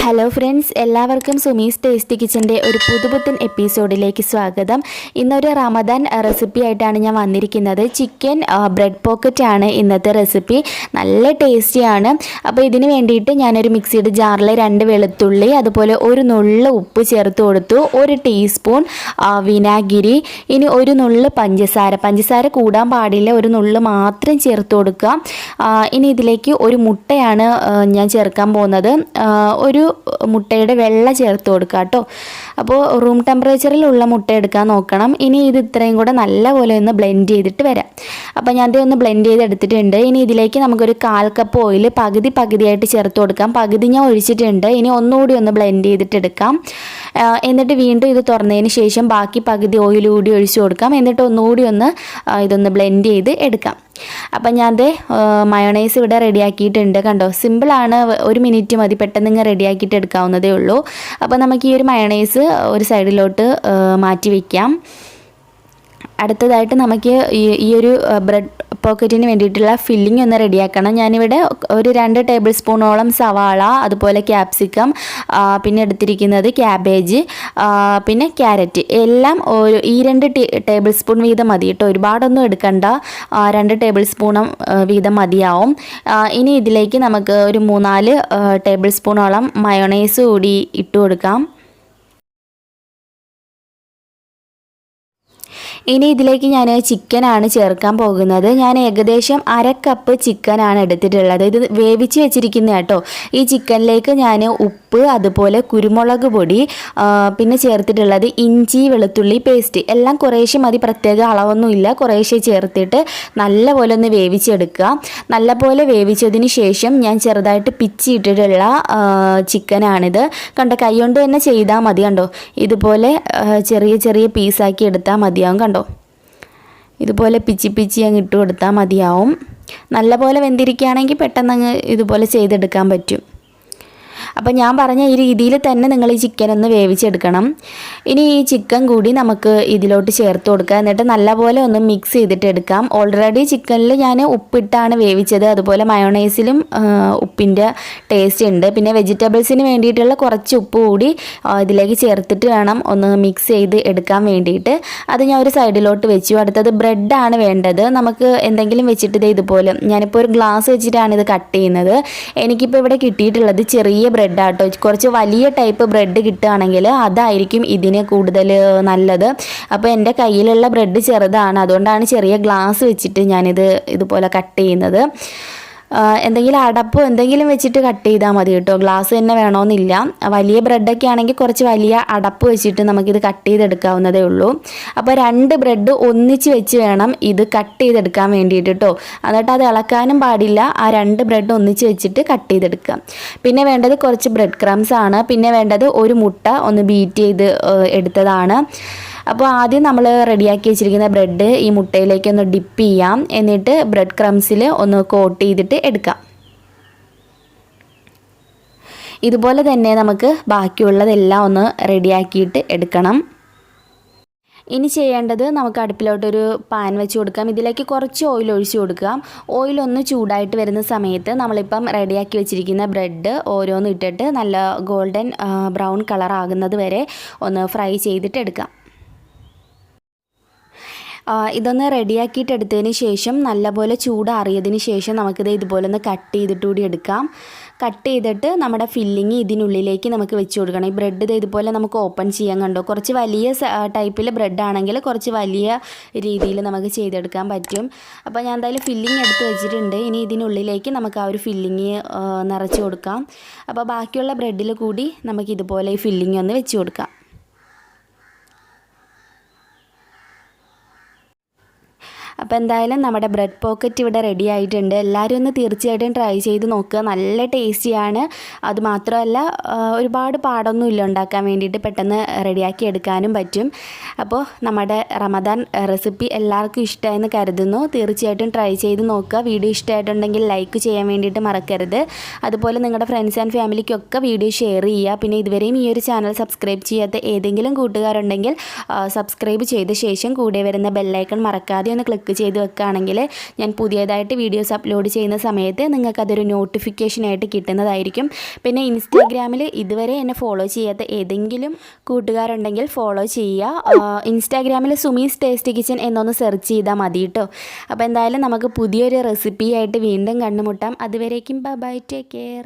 Hello friends, എല്ലാവർക്കും Sumi's tasty കിച്ചൻ്റെ ഒരു പുതുപുത്തൻ എപ്പിസോഡിലേക്ക് സ്വാഗതം. ഇന്നൊരു റമദാൻ റെസിപ്പി ആയിട്ടാണ് ഞാൻ വന്നിരിക്കുന്നത്. ചിക്കൻ ബ്രെഡ് പോക്കറ്റ് ആണ് ഇന്നത്തെ റെസിപ്പി. നല്ല ടേസ്റ്റിയാണ്. അപ്പോൾ ഇതിന് വേണ്ടിയിട്ട് ഞാനൊരു മിക്സിയുടെ ജാറിൽ 2 വെളുത്തുള്ളി, അതുപോലെ ഒരു നുള്ള് ഉപ്പ് ചേർത്ത് കൊടുത്തു, 1 ടീസ്പൂൺ വിനാഗിരി, ഇനി ഒരു നുള്ള് പഞ്ചസാര കൂടാൻ പാടില്ല, ഒരു നുള്ള് മാത്രം ചേർത്ത് കൊടുക്കുക. ഇനി ഇതിലേക്ക് ഒരു മുട്ടയാണ് ഞാൻ ചേർക്കാൻ പോകുന്നത്. ഒരു മുട്ടയുടെ വെള്ള ചേർത്ത് കൊടുക്കുക കേട്ടോ. അപ്പോൾ റൂം ടെമ്പറേച്ചറിലുള്ള മുട്ട എടുക്കാൻ നോക്കണം. ഇനി ഇത് ഇത്രയും കൂടെ നല്ലപോലെ ഒന്ന് ബ്ലെൻഡ് ചെയ്തിട്ട് വരാം. അപ്പോൾ ഞാൻ ഒന്ന് ബ്ലെൻഡ് ചെയ്തെടുത്തിട്ടുണ്ട്. ഇനി ഇതിലേക്ക് നമുക്കൊരു 1/4 കപ്പ് ഓയിൽ പകുതിയായിട്ട് ചേർത്ത് കൊടുക്കാം. പകുതി ഞാൻ ഒഴിച്ചിട്ടുണ്ട്. ഇനി ഒന്നുകൂടി ഒന്ന് ബ്ലെൻഡ് ചെയ്തിട്ടെടുക്കാം. എന്നിട്ട് വീണ്ടും ഇത് തുറന്നതിന് ശേഷം ബാക്കി പകുതി ഓയിൽ കൂടി ഒഴിച്ചു കൊടുക്കാം. എന്നിട്ട് ഒന്നുകൂടി ഇതൊന്ന് ബ്ലെൻഡ് ചെയ്ത് എടുക്കാം. അപ്പം ഞാൻ മയോണൈസ് ഇവിടെ റെഡിയാക്കിയിട്ടുണ്ട്. കണ്ടോ, സിമ്പിളാണ്, 1 മിനിറ്റ് മതി, പെട്ടെന്ന് ഇങ്ങനെ റെഡിയാക്കിയിട്ട് എടുക്കാവുന്നതേ ഉള്ളൂ. അപ്പോൾ നമുക്ക് ഈ ഒരു മയോണൈസ് ഒരു സൈഡിലോട്ട് മാറ്റി വയ്ക്കാം. അടുത്തതായിട്ട് നമുക്ക് ഈ ഒരു ബ്രെഡ് പോക്കറ്റിന് വേണ്ടിയിട്ടുള്ള ഫില്ലിംഗ് ഒന്ന് റെഡിയാക്കണം. ഞാനിവിടെ ഒരു 2 ടേബിൾ സ്പൂണോളം സവാള, അതുപോലെ ക്യാപ്സിക്കം, പിന്നെ എടുത്തിരിക്കുന്നത് ക്യാബേജ്, പിന്നെ ക്യാരറ്റ്, എല്ലാം ഈ 2 ടേബിൾ സ്പൂൺ വീതം മതി കേട്ടോ. ഒരുപാടൊന്നും എടുക്കണ്ട, 2 ടേബിൾ സ്പൂണും വീതം മതിയാവും. ഇനി ഇതിലേക്ക് നമുക്ക് ഒരു 3-4 ടേബിൾ സ്പൂണോളം മയോണൈസ് കൂടി ഇട്ട് കൊടുക്കാം. ഇനി ഇതിലേക്ക് ഞാൻ ചിക്കനാണ് ചേർക്കാൻ പോകുന്നത്. ഞാൻ ഏകദേശം 1/2 കപ്പ് ചിക്കനാണ് എടുത്തിട്ടുള്ളത്. ഇത് വേവിച്ച് വെച്ചിരിക്കുന്ന കേട്ടോ. ഈ ചിക്കനിലേക്ക് ഞാൻ ഉപ്പ്, അതുപോലെ കുരുമുളക് പൊടി, പിന്നെ ചേർത്തിട്ടുള്ളത് ഇഞ്ചി വെളുത്തുള്ളി പേസ്റ്റ്, എല്ലാം കുറേശ്ശെ മതി, പ്രത്യേക അളവൊന്നുമില്ല. കുറേശ്ശെ ചേർത്തിട്ട് നല്ലപോലെ ഒന്ന് വേവിച്ചെടുക്കുക. നല്ലപോലെ വേവിച്ചതിന് ശേഷം ഞാൻ ചെറുതായിട്ട് പിച്ചിയിട്ടിട്ടുള്ള ചിക്കനാണിത്. കണ്ടോ, കൈ കൊണ്ട് തന്നെ ചെയ്താൽ മതി. കണ്ടോ, ഇതുപോലെ ചെറിയ പീസാക്കി എടുത്താൽ മതിയാവും. കണ്ടോ, ഇതുപോലെ പിച്ചി അങ്ങ് ഇട്ട് കൊടുത്താൽ മതിയാവും. നല്ലപോലെ വെന്തിരിക്കുകയാണെങ്കിൽ പെട്ടെന്ന് അങ്ങ് ഇതുപോലെ ചെയ്തെടുക്കാൻ പറ്റും. അപ്പോൾ ഞാൻ പറഞ്ഞ ഈ രീതിയിൽ തന്നെ നിങ്ങൾ ഈ ചിക്കൻ ഒന്ന് വേവിച്ചെടുക്കണം. ഇനി ഈ ചിക്കൻ കൂടി നമുക്ക് ഇതിലോട്ട് ചേർത്ത് കൊടുക്കുക. എന്നിട്ട് നല്ലപോലെ ഒന്ന് മിക്സ് ചെയ്തിട്ട് എടുക്കാം. ഓൾറെഡി ചിക്കനിൽ ഞാൻ ഉപ്പിട്ടാണ് വേവിച്ചത്. അതുപോലെ മയോണൈസിലും ഉപ്പിൻ്റെ ടേസ്റ്റ് ഉണ്ട്. പിന്നെ വെജിറ്റബിൾസിന് വേണ്ടിയിട്ടുള്ള കുറച്ച് ഉപ്പ് കൂടി ഇതിലേക്ക് ചേർത്തിട്ട് വേണം ഒന്ന് മിക്സ് ചെയ്ത് എടുക്കാൻ വേണ്ടിയിട്ട്. അത് ഞാൻ ഒരു സൈഡിലോട്ട് വെച്ചു. അടുത്തത് ബ്രെഡാണ് വേണ്ടത്. നമുക്ക് എന്തെങ്കിലും വെച്ചിട്ട് ഇതുപോലെ, ഞാനിപ്പോൾ ഒരു ഗ്ലാസ് വെച്ചിട്ടാണ് ഇത് കട്ട് ചെയ്യുന്നത്. എനിക്കിപ്പോൾ ഇവിടെ കിട്ടിയിട്ടുള്ളത് ചെറിയ ബ്രെഡ് ആട്ടോ. കുറച്ച് വലിയ ടൈപ്പ് ബ്രെഡ് കിട്ടുകയാണെങ്കിൽ അതായിരിക്കും ഇതിന് കൂടുതൽ നല്ലത്. അപ്പോൾ എൻ്റെ കയ്യിലുള്ള ബ്രെഡ് ചെറുതാണ്, അതുകൊണ്ടാണ് ചെറിയ ഗ്ലാസ് വെച്ചിട്ട് ഞാനിത് ഇതുപോലെ കട്ട് ചെയ്യുന്നത്. എന്തെങ്കിലും അടപ്പോ എന്തെങ്കിലും വെച്ചിട്ട് കട്ട് ചെയ്താൽ മതി കേട്ടോ. ഗ്ലാസ് തന്നെ വേണമെന്നില്ല. വലിയ ബ്രെഡൊക്കെ ആണെങ്കിൽ കുറച്ച് വലിയ അടപ്പ് വെച്ചിട്ട് നമുക്കിത് കട്ട് ചെയ്തെടുക്കാവുന്നതേ ഉള്ളൂ. അപ്പോൾ 2 ബ്രെഡ് ഒന്നിച്ച് വെച്ച് വേണം ഇത് കട്ട് ചെയ്തെടുക്കാൻ വേണ്ടിയിട്ട് കേട്ടോ. എന്നിട്ട് അത് ഇളക്കാനും പാടില്ല. ആ 2 ബ്രെഡ് ഒന്നിച്ച് വെച്ചിട്ട് കട്ട് ചെയ്തെടുക്കാം. പിന്നെ വേണ്ടത് കുറച്ച് ബ്രെഡ് ക്രംസ് ആണ്. പിന്നെ വേണ്ടത് ഒരു മുട്ട ഒന്ന് ബീറ്റ് ചെയ്ത് എടുത്തതാണ്. അപ്പോൾ ആദ്യം നമ്മൾ റെഡിയാക്കി വെച്ചിരിക്കുന്ന ബ്രെഡ് ഈ മുട്ടയിലേക്ക് ഒന്ന് ഡിപ്പ് ചെയ്യാം. എന്നിട്ട് ബ്രെഡ് ക്രംസിൽ ഒന്ന് കോട്ട് ചെയ്തിട്ട് എടുക്കാം. ഇതുപോലെ തന്നെ നമുക്ക് ബാക്കിയുള്ളതെല്ലാം ഒന്ന് റെഡിയാക്കിയിട്ട് എടുക്കണം. ഇനി ചെയ്യേണ്ടത്, നമുക്ക് അടുപ്പിലോട്ടൊരു പാൻ വെച്ച് കൊടുക്കാം. ഇതിലേക്ക് കുറച്ച് ഓയിൽ ഒഴിച്ച് കൊടുക്കാം. ഓയിൽ ഒന്ന് ചൂടായിട്ട് വരുന്ന സമയത്ത് നമ്മളിപ്പം റെഡിയാക്കി വെച്ചിരിക്കുന്ന ബ്രെഡ് ഓരോന്ന് ഇട്ടിട്ട് നല്ല ഗോൾഡൻ ബ്രൗൺ കളർ ആകുന്നത് വരെ ഒന്ന് ഫ്രൈ ചെയ്തിട്ട് എടുക്കാം. ഇതൊന്ന് റെഡിയാക്കിയിട്ട് എടുത്തതിന് ശേഷം നല്ലപോലെ ചൂടാറിയതിന് ശേഷം നമുക്കിത് ഇതുപോലെ ഒന്ന് കട്ട് ചെയ്തിട്ട് കൂടി എടുക്കാം. കട്ട് ചെയ്തിട്ട് നമ്മുടെ ഫില്ലിങ് ഇതിനുള്ളിലേക്ക് നമുക്ക് വെച്ച് കൊടുക്കണം. ഈ ബ്രെഡ് ഇതുപോലെ നമുക്ക് ഓപ്പൺ ചെയ്യാൻ. കണ്ടോ, കുറച്ച് വലിയ ടൈപ്പിൽ ബ്രെഡ് ആണെങ്കിൽ കുറച്ച് വലിയ രീതിയിൽ നമുക്ക് ചെയ്തെടുക്കാൻ പറ്റും. അപ്പോൾ ഞാൻ എന്തായാലും ഫില്ലിങ് എടുത്ത് വെച്ചിട്ടുണ്ട്. ഇനി ഇതിനുള്ളിലേക്ക് നമുക്ക് ആ ഒരു ഫില്ലിങ് നിറച്ച് കൊടുക്കാം. അപ്പോൾ ബാക്കിയുള്ള ബ്രെഡിൽ കൂടി നമുക്ക് ഇതുപോലെ ഈ ഫില്ലിങ് ഒന്ന് വെച്ച് കൊടുക്കാം. അപ്പോൾ എന്തായാലും നമ്മുടെ ബ്രെഡ് പോക്കറ്റ് ഇവിടെ റെഡി ആയിട്ടുണ്ട്. എല്ലാവരും ഒന്ന് തീർച്ചയായിട്ടും ട്രൈ ചെയ്ത് നോക്കുക. നല്ല ടേസ്റ്റിയാണ്. അതുമാത്രമല്ല ഒരുപാട് പാടൊന്നുമില്ല ഉണ്ടാക്കാൻ വേണ്ടിയിട്ട്, പെട്ടെന്ന് റെഡിയാക്കി എടുക്കാനും പറ്റും. അപ്പോൾ നമ്മുടെ റമദാൻ റെസിപ്പി എല്ലാവർക്കും ഇഷ്ടമായെന്ന് കരുതുന്നു. തീർച്ചയായിട്ടും ട്രൈ ചെയ്ത് നോക്കുക. വീഡിയോ ഇഷ്ടമായിട്ടുണ്ടെങ്കിൽ ലൈക്ക് ചെയ്യാൻ വേണ്ടിയിട്ട് മറക്കരുത്. അതുപോലെ നിങ്ങളുടെ ഫ്രണ്ട്സ് ആൻഡ് ഫാമിലിക്കൊക്കെ വീഡിയോ ഷെയർ ചെയ്യുക. പിന്നെ ഇതുവരെയും ഈ ഒരു ചാനൽ സബ്സ്ക്രൈബ് ചെയ്യാത്ത ഏതെങ്കിലും കൂട്ടുകാരുണ്ടെങ്കിൽ സബ്സ്ക്രൈബ് ചെയ്ത ശേഷം കൂടെ വരുന്ന ബെല്ലൈക്കൺ മറക്കാതെ ഒന്ന് ക്ലിക്ക് ചെക്ക് ചെയ്ത് വെക്കുകയാണെങ്കിൽ ഞാൻ പുതിയതായിട്ട് വീഡിയോസ് അപ്ലോഡ് ചെയ്യുന്ന സമയത്ത് നിങ്ങൾക്കതൊരു നോട്ടിഫിക്കേഷനായിട്ട് കിട്ടുന്നതായിരിക്കും. പിന്നെ ഇൻസ്റ്റാഗ്രാമിൽ ഇതുവരെ എന്നെ ഫോളോ ചെയ്യാത്ത ഏതെങ്കിലും കൂട്ടുകാരുണ്ടെങ്കിൽ ഫോളോ ചെയ്യുക. ഇൻസ്റ്റാഗ്രാമിൽ സുമീസ് ടേസ്റ്റി കിച്ചൻ എന്നൊന്ന് സെർച്ച് ചെയ്താൽ മതി കേട്ടോ. അപ്പോൾ എന്തായാലും നമുക്ക് പുതിയൊരു റെസിപ്പിയായിട്ട് വീണ്ടും കണ്ടുമുട്ടാം. അതുവരേക്കും ബൈ, ടേക്ക് കെയർ.